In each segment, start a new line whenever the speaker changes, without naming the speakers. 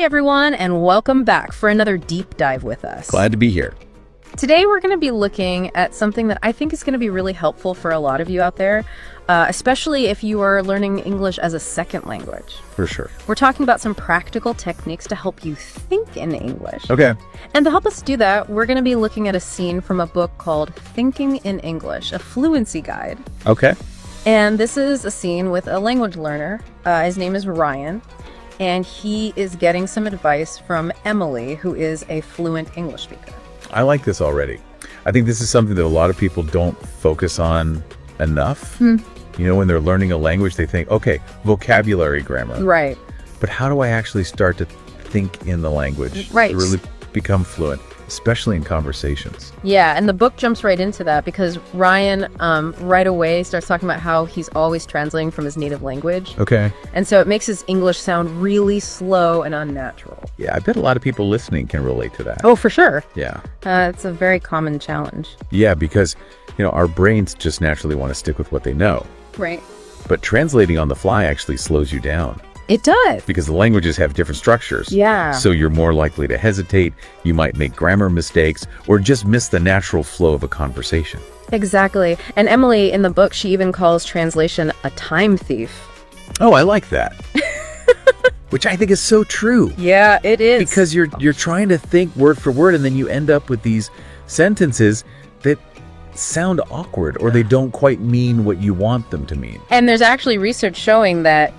Hey everyone, and welcome back for another deep dive with us.
Glad to be here.
Today we're going to be looking at something that I think is going to be really helpful for a lot of you out there, especially if you are learning English as a second language.
For sure.
We're talking about some practical techniques to help you think in English.
Okay.
And to help us do that, we're going to be looking at a scene from a book called Thinking in English, a Fluency guide.
Okay.
And this is a scene with a language learner. His name is Ryan. And he is getting some advice from Emily, who is a fluent English speaker.
I like this already. I think this is something that a lot of people don't focus on enough. You know, when they're learning a language, they think, okay, vocabulary, grammar.
Right.
But how do I actually start to think in the language?
Right.
To really become fluent, especially in conversations.
Yeah, and the book jumps right into that because Ryan right away starts talking about how he's always translating from his native language.
Okay.
And so it makes his English sound really slow and unnatural.
Yeah, I bet a lot of people listening can relate to that.
Oh, for sure.
Yeah.
It's a very common challenge.
Yeah, because, you know, our brains just naturally want to stick with what they know.
Right.
But translating on the fly actually slows you down.
It does.
Because the languages have different structures.
Yeah.
So you're more likely to hesitate, you might make grammar mistakes, or just miss the natural flow of a conversation.
Exactly. And Emily, in the book, she even calls translation a time thief.
Oh, I like that. Which I think is so true.
Yeah, it is.
Because you're trying to think word for word, and then you end up with these sentences that sound awkward, or they don't quite mean what you want them to mean.
And there's actually research showing that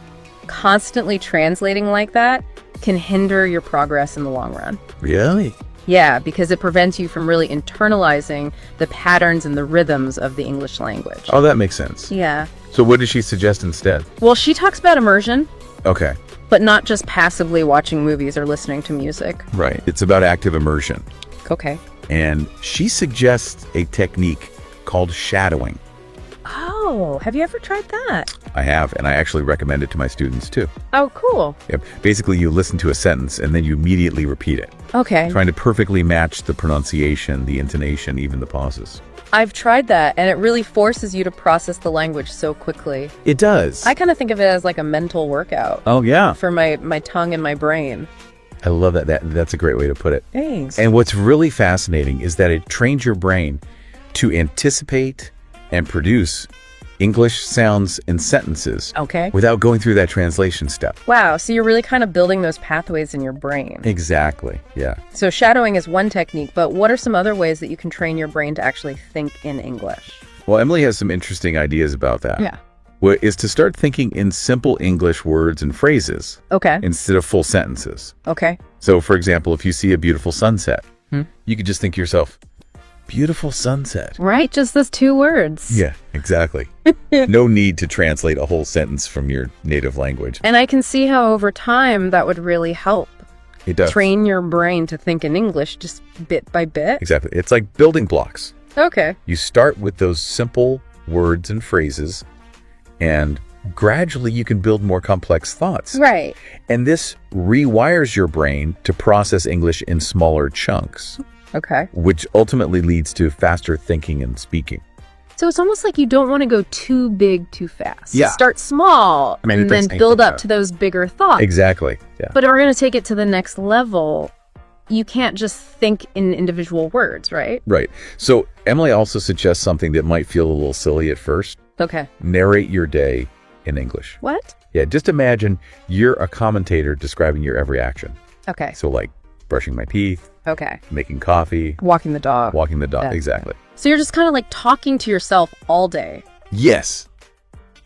constantly translating like that can hinder your progress in the long run.
Really?
Yeah, because it prevents you from really internalizing the patterns and the rhythms of the English language.
Oh, that makes sense.
Yeah.
So what does she suggest instead?
Well, she talks about immersion,
Okay.
but not just passively watching movies or listening to music.
Right. It's about active immersion.
Okay.
And she suggests a technique called shadowing.
Oh, have you ever tried that?
I have, and I actually recommend it to my students too.
Oh, cool.
Yep. Basically, you listen to a sentence and then you immediately repeat it,
Okay.
trying to perfectly match the pronunciation, the intonation, even the pauses.
I've tried that, and it really forces you to process the language so quickly.
It does.
I kind of think of it as like a mental workout
Oh, yeah.
for my tongue and my brain.
I love that. That's a great way to put it.
Thanks.
And what's really fascinating is that it trains your brain to anticipate and produce English sounds and sentences
Okay.
without going through that translation step.
Wow, so you're really kind of building those pathways in your brain.
Exactly. Yeah.
So shadowing is one technique, but what are some other ways that you can train your brain to actually think in English?
Well, Emily has some interesting ideas about that.
Yeah.
What is to start thinking in simple English words and phrases
Okay.
instead of full sentences.
Okay.
So, for example, if you see a beautiful sunset, you could just think to yourself, beautiful sunset.
Right, just those two words.
Yeah, exactly. No need to translate a whole sentence from your native language.
And I can see how over time that would really help
It does.
train your brain to think in English just bit by bit.
Exactly. It's like building blocks.
Okay.
You start with those simple words and phrases, and gradually you can build more complex thoughts.
Right.
And this rewires your brain to process English in smaller chunks,
Okay.
which ultimately leads to faster thinking and speaking.
So it's almost like you don't want to go too big too fast.
Yeah.
Start small
I mean, it
and
does
then
take
build
the
up
time.
to those bigger thoughts.
Exactly. Yeah.
But if we're going to take it to the next level, you can't just think in individual words, right?
Right. So Emily also suggests something that might feel a little silly at first.
Okay.
Narrate your day in English.
What?
Yeah, just imagine you're a commentator describing your every action.
Okay.
So like brushing my teeth,
Okay.
making coffee,
Walking the dog.
walking the dog.
Yeah.
Exactly.
So you're just kind of like talking to yourself all day,
Yes.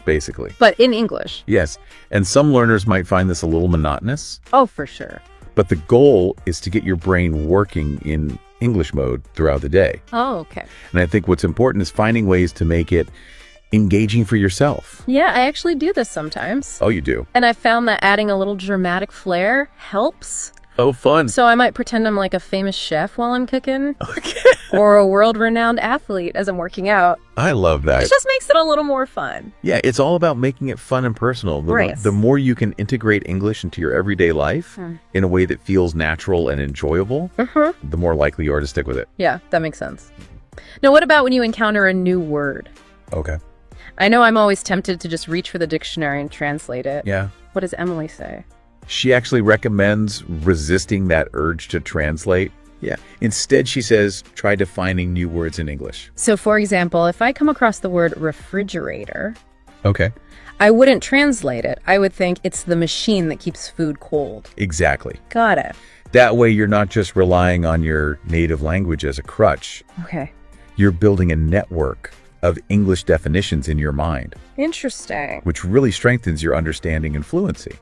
Basically.
but in English.
Yes. And some learners might find this a little monotonous,
Oh, for sure.
but the goal is to get your brain working in English mode throughout the day.
Oh, okay.
And I think what's important is finding ways to make it engaging for yourself.
Yeah, I actually do this sometimes.
Oh, you do?
And I found that adding a little dramatic flair helps.
Oh, fun.
So I might pretend I'm like a famous chef while I'm cooking,
Okay.
or a world-renowned athlete as I'm working out.
I love that.
It just makes it a little more fun.
Yeah, it's all about making it fun and personal.
Right.
The more you can integrate English into your everyday life in a way that feels natural and enjoyable, the more likely you are to stick with it.
Yeah, that makes sense. Now, what about when you encounter a new word?
Okay.
I know I'm always tempted to just reach for the dictionary and translate it.
Yeah.
What does Emily say?
She actually recommends resisting that urge to translate. Yeah. Instead, she says, try defining new words in English.
So, for example, if I come across the word refrigerator,
Okay.
I wouldn't translate it. I would think it's the machine that keeps food cold.
Exactly.
Got it.
That way, you're not just relying on your native language as a crutch.
Okay.
You're building a network of English definitions in your mind,
Interesting.
which really strengthens your understanding and fluency.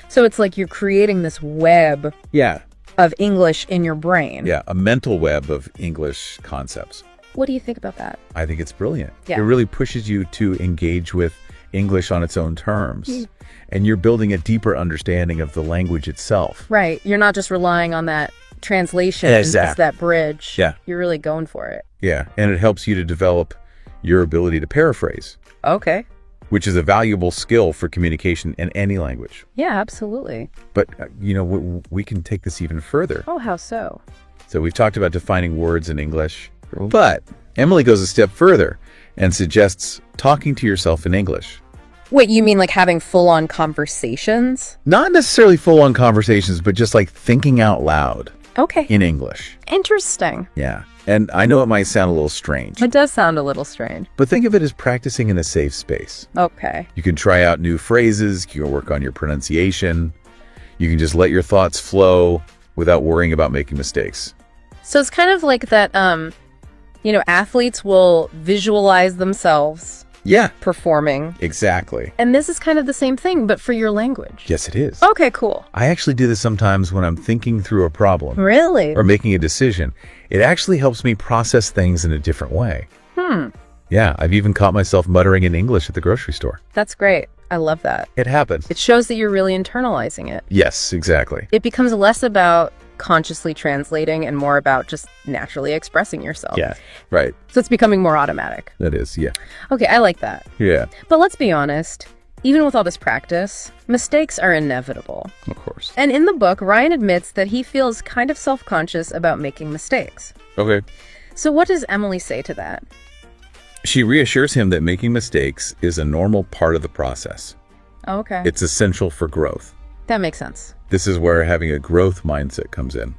So it's like you're creating this web
Yeah.
of English in your brain.
Yeah. A mental web of English concepts.
What do you think about that?
I think it's brilliant.
Yeah.
It really pushes you to engage with English on its own terms. And you're building a deeper understanding of the language itself.
Right. You're not just relying on that translation as
Exactly.
that bridge.
Yeah.
You're really going for it.
Yeah. And it helps you to develop your ability to paraphrase,
Okay.
which is a valuable skill for communication in any language.
Yeah, absolutely.
But, we can take this even further.
Oh, how so?
So we've talked about defining words in English, but Emily goes a step further and suggests talking to yourself in English.
Wait, you mean like having full-on conversations?
Not necessarily full-on conversations, but just like thinking out loud
Okay.
in English.
Interesting.
Yeah. And I know it might sound a little strange,
It does sound a little strange.
but think of it as practicing in a safe space.
Okay.
You can try out new phrases, you can work on your pronunciation, you can just let your thoughts flow without worrying about making mistakes.
So it's kind of like that, athletes will visualize themselves
Yeah,
performing.
exactly.
And this is kind of the same thing, but for your language.
Yes, it is.
Okay, cool.
I actually do this sometimes when I'm thinking through a problem
Really?
or making a decision. It actually helps me process things in a different way. Yeah, I've even caught myself muttering in English at the grocery store.
That's great. I love that.
It happens.
It shows that you're really internalizing it.
Yes, exactly.
It becomes less about consciously translating and more about just naturally expressing yourself.
Yeah, right.
So it's becoming more automatic.
That is, yeah.
Okay, I like that.
Yeah,
But let's be honest, even with all this practice, mistakes are inevitable.
of course.
And in the book, Ryan admits that he feels kind of self-conscious about making mistakes.
Okay.
So what does Emily say to that?
She reassures him that making mistakes is a normal part of the process.
Okay.
It's essential for growth.
That makes sense.
This is where having a growth mindset comes in.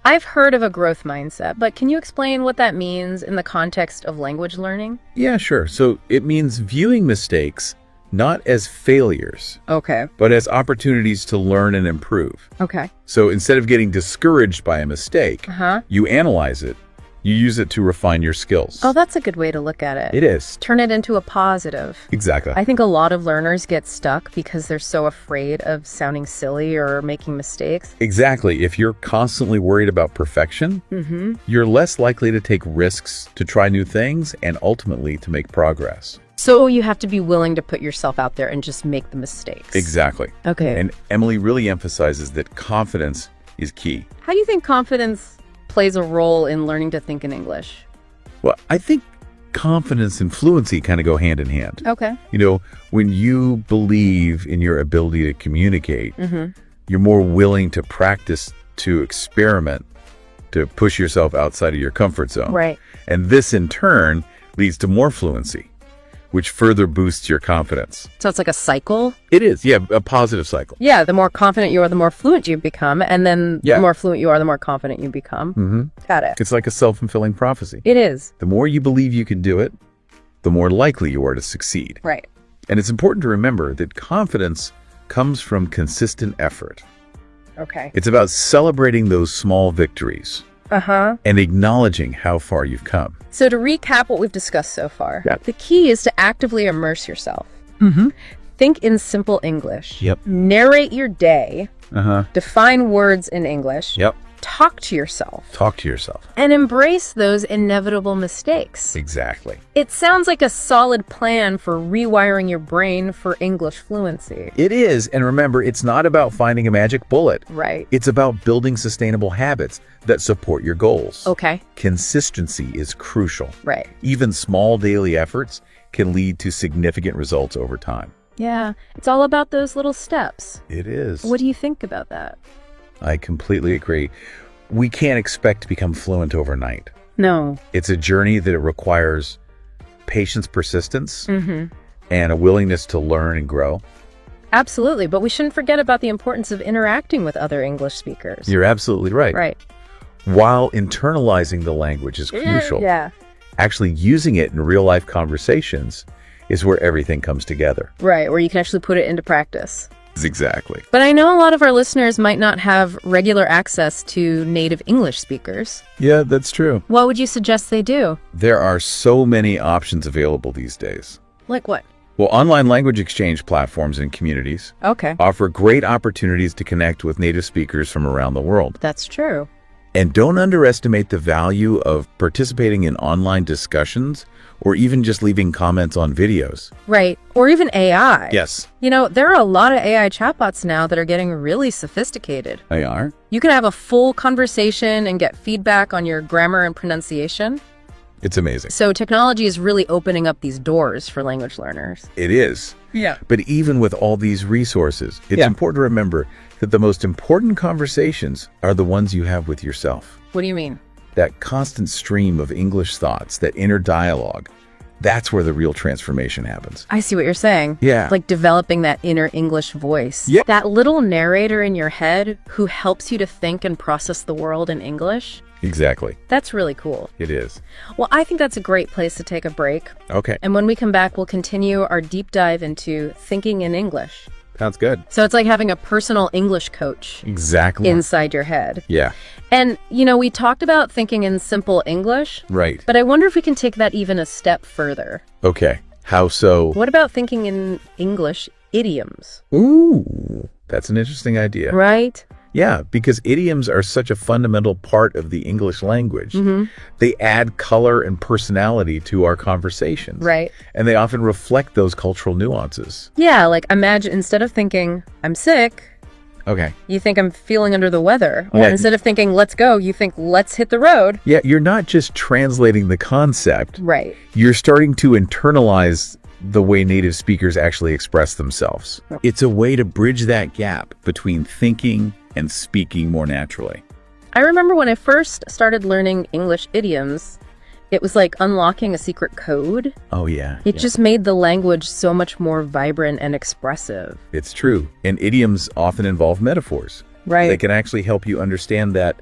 I've heard of a growth mindset, but can you explain what that means in the context of language learning?
Yeah, sure. So it means viewing mistakes not as failures,
Okay.
but as opportunities to learn and improve.
Okay.
So instead of getting discouraged by a mistake,
Uh-huh.
you analyze it. You use it to refine your skills.
Oh, that's a good way to look at it.
It is.
Turn it into a positive.
Exactly.
I think a lot of learners get stuck because they're so afraid of sounding silly or making mistakes.
Exactly. If you're constantly worried about perfection, you're less likely to take risks, to try new things, and ultimately to make progress.
So you have to be willing to put yourself out there and just make the mistakes.
Exactly.
Okay.
And Emily really emphasizes that confidence is key.
How do you think confidence plays a role in learning to think in English?
Well, I think confidence and fluency kind of go hand in hand.
Okay.
When you believe in your ability to communicate, you're more willing to practice, to experiment, to push yourself outside of your comfort zone.
Right.
And this in turn leads to more fluency, which further boosts your confidence.
So it's like a cycle?
It is, yeah, a positive cycle.
Yeah, the more confident you are, the more fluent you become. And then
Yeah.
the more fluent you are, the more confident you become. Got it.
It's like a self-fulfilling prophecy.
It is.
The more you believe you can do it, the more likely you are to succeed.
Right.
And it's important to remember that confidence comes from consistent effort.
Okay.
It's about celebrating those small victories
Uh-huh.
and acknowledging how far you've come.
So to recap what we've discussed so far,
Yeah.
the key is to actively immerse yourself. Think in simple English.
Yep.
Narrate your day.
Uh-huh.
Define words in English.
Yep.
Talk to yourself.
Talk to yourself.
And embrace those inevitable mistakes.
Exactly.
It sounds like a solid plan for rewiring your brain for English fluency.
It is. And remember, it's not about finding a magic bullet.
Right.
It's about building sustainable habits that support your goals.
Okay.
Consistency is crucial.
Right.
Even small daily efforts can lead to significant results over time.
Yeah. It's all about those little steps.
It is.
What do you think about that?
I completely agree. We can't expect to become fluent overnight.
No.
It's a journey that requires patience, persistence, and a willingness to learn and grow.
Absolutely, but we shouldn't forget about the importance of interacting with other English speakers.
You're absolutely right.
Right.
While internalizing the language is crucial,
Yeah.
actually using it in real-life conversations is where everything comes together.
Right, where you can actually put it into practice.
Exactly.
But I know a lot of our listeners might not have regular access to native English speakers.
Yeah, that's true.
What would you suggest they do?
There are so many options available these days.
Like what?
Well, online language exchange platforms and communities
Okay.
offer great opportunities to connect with native speakers from around the world.
That's true.
And don't underestimate the value of participating in online discussions or even just leaving comments on videos.
Right. Or even AI.
Yes.
You know, there are a lot of AI chatbots now that are getting really sophisticated.
They are?
You can have a full conversation and get feedback on your grammar and pronunciation.
It's amazing.
So technology is really opening up these doors for language learners.
It is.
Yeah.
But even with all these resources, it's important to remember that the most important conversations are the ones you have with yourself.
What do you mean?
That constant stream of English thoughts, that inner dialogue, that's where the real transformation happens.
I see what you're saying.
Yeah.
Like developing that inner English voice.
Yeah.
That little narrator in your head who helps you to think and process the world in English.
Exactly.
That's really cool.
It is.
Well, I think that's a great place to take a break.
Okay.
And when we come back, we'll continue our deep dive into thinking in English.
Sounds good.
So it's like having a personal English coach
Exactly.
inside your head.
Yeah.
And, you know, we talked about thinking in simple English,
Right.
but I wonder if we can take that even a step further.
Okay. How so?
What about thinking in English idioms?
Ooh, that's an interesting idea.
Right?
Yeah, because idioms are such a fundamental part of the English language. They add color and personality to our conversations.
Right.
And they often reflect those cultural nuances.
Yeah, like imagine instead of thinking, I'm sick,
Okay.
you think I'm feeling under the weather. Or
Yeah.
instead of thinking, let's go, you think, let's hit the road.
Yeah, you're not just translating the concept.
Right.
You're starting to internalize the way native speakers actually express themselves. It's a way to bridge that gap between thinking and speaking more naturally.
I remember when I first started learning English idioms, it was like unlocking a secret code.
Oh, yeah.
It just made the language so much more vibrant and expressive.
It's true. And idioms often involve metaphors.
Right.
They can actually help you understand that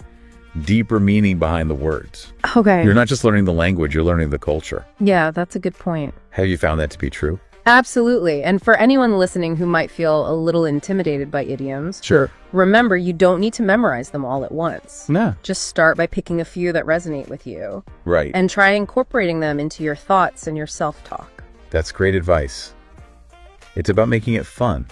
deeper meaning behind the words.
Okay.
You're not just learning the language, you're learning the culture.
Yeah, that's a good point.
Have you found that to be true?
Absolutely. And for anyone listening who might feel a little intimidated by idioms,
Sure.
remember you don't need to memorize them all at once.
No.
Just start by picking a few that resonate with you
Right.
and try incorporating them into your thoughts and your self-talk.
That's great advice. It's about making it fun.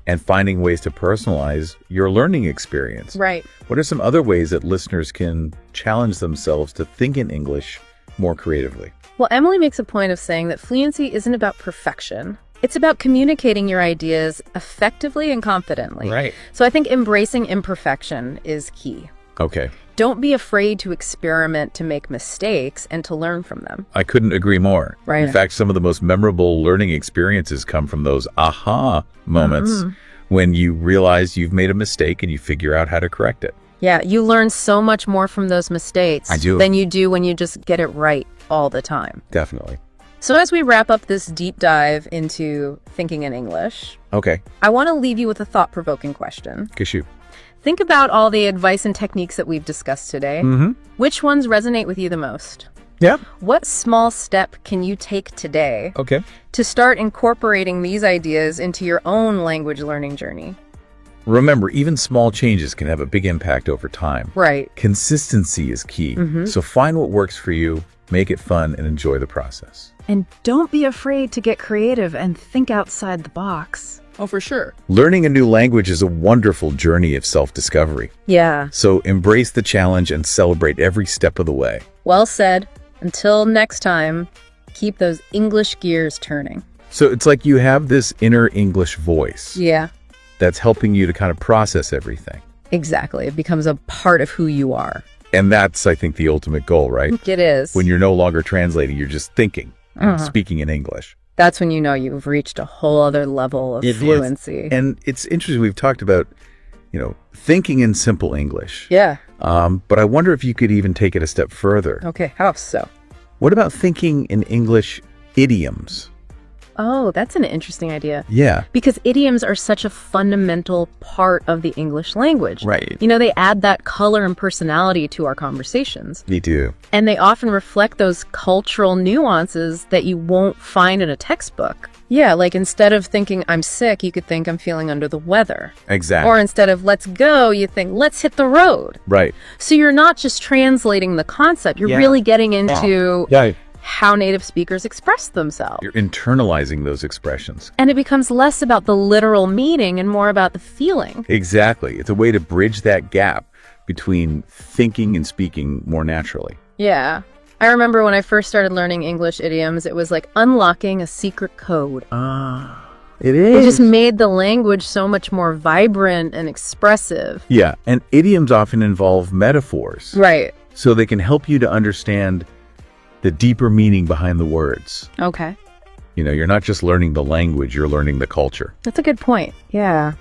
And finding ways to personalize your learning experience.
Right.
What are some other ways that listeners can challenge themselves to think in English more creatively?
Well, Emily makes a point of saying that fluency isn't about perfection. It's about communicating your ideas effectively and confidently.
Right.
So I think embracing imperfection is key.
Okay.
Don't be afraid to experiment, to make mistakes, and to learn from them.
I couldn't agree more.
Right.
In fact, some of the most memorable learning experiences come from those aha moments when you realize you've made a mistake and you figure out how to correct it.
Yeah, you learn so much more from those mistakes
I do.
than you do when you just get it right all the time.
Definitely.
So as we wrap up this deep dive into thinking in English,
Okay.
I want to leave you with a thought-provoking question.
Kishu.
Think about all the advice and techniques that we've discussed today. Which ones resonate with you the most?
Yeah.
What small step can you take today
Okay.
to start incorporating these ideas into your own language learning journey?
Remember, even small changes can have a big impact over time.
Right.
Consistency is key. So find what works for you, make it fun, and enjoy the process.
And don't be afraid to get creative and think outside the box. Oh, for sure.
Learning a new language is a wonderful journey of self-discovery.
Yeah.
So embrace the challenge and celebrate every step of the way.
Well said. Until next time, keep those English gears turning.
So it's like you have this inner English voice
Yeah,
that's helping you to kind of process everything.
exactly. It becomes a part of who you are.
And that's, I think, the ultimate goal, right?
It is.
When you're no longer translating, you're just thinking, and speaking in English.
That's when you know you've reached a whole other level of fluency.
And it's interesting, we've talked about, thinking in simple English.
Yeah.
But I wonder if you could even take it a step further.
Okay, how so?
What about thinking in English idioms?
Oh, that's an interesting idea.
Yeah.
Because idioms are such a fundamental part of the English language.
Right.
You know, they add that color and personality to our conversations.
They do.
And they often reflect those cultural nuances that you won't find in a textbook. Yeah, like instead of thinking I'm sick, you could think I'm feeling under the weather.
Exactly.
Or instead of let's go, you think let's hit the road.
Right.
So you're not just translating the concept, you're really getting into how native speakers express themselves.
You're internalizing those expressions.
And it becomes less about the literal meaning and more about the feeling.
Exactly. It's a way to bridge that gap between thinking and speaking more naturally.
Yeah. I remember when I first started learning English idioms, it was like unlocking a secret code.
It is.
It just made the language so much more vibrant and expressive.
Yeah, and idioms often involve metaphors.
Right.
So they can help you to understand the deeper meaning behind the words.
Okay.
You know, you're not just learning the language, you're learning the culture.
That's a good point. Yeah.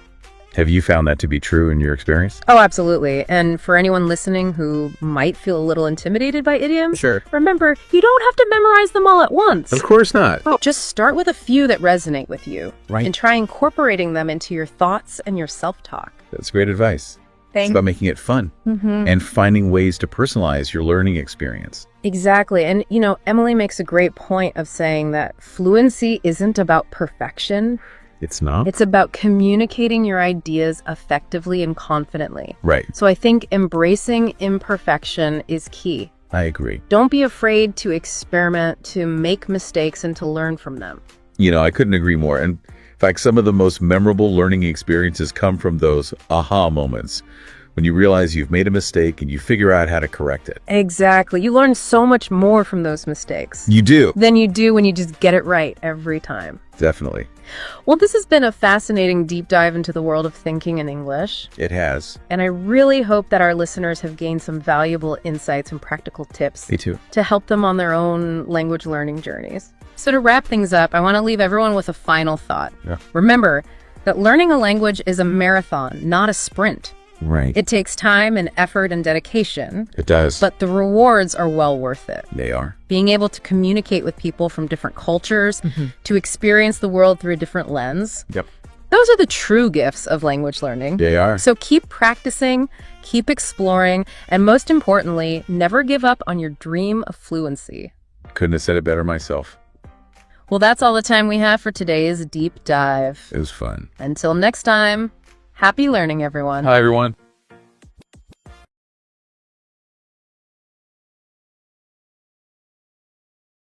Have you found that to be true in your experience?
Oh, absolutely. And for anyone listening who might feel a little intimidated by idioms, remember, you don't have to memorize them all at once.
Of course not.
Just start with a few that resonate with you.
Right.
And try incorporating them into your thoughts and your self-talk.
That's great advice.
Thanks.
It's about making it fun and finding ways to personalize your learning experience.
Exactly. And, you know, Emily makes a great point of saying that fluency isn't about perfection.
It's not?
It's about communicating your ideas effectively and confidently.
Right.
So I think embracing imperfection is key.
I agree.
Don't be afraid to experiment, to make mistakes, and to learn from them.
You know, I couldn't agree more. And in fact, some of the most memorable learning experiences come from those aha moments, when you realize you've made a mistake and you figure out how to correct it.
Exactly. You learn so much more from those mistakes.
You do.
Than you do when you just get it right every time.
Definitely.
Well, this has been a fascinating deep dive into the world of thinking in English.
It has.
And I really hope that our listeners have gained some valuable insights and practical tips.
Me too.
To help them on their own language learning journeys. So to wrap things up, I want to leave everyone with a final thought.
Yeah.
Remember that learning a language is a marathon, not a sprint.
Right.
It takes time and effort and dedication.
It does.
But the rewards are well worth it.
They are.
Being able to communicate with people from different cultures, to experience the world through a different lens.
Yep.
Those are the true gifts of language learning.
They are.
So keep practicing, keep exploring, and most importantly, never give up on your dream of fluency.
Couldn't have said it better myself.
Well, that's all the time we have for today's deep dive.
It was fun.
Until next time, happy learning, everyone.
Hi, everyone.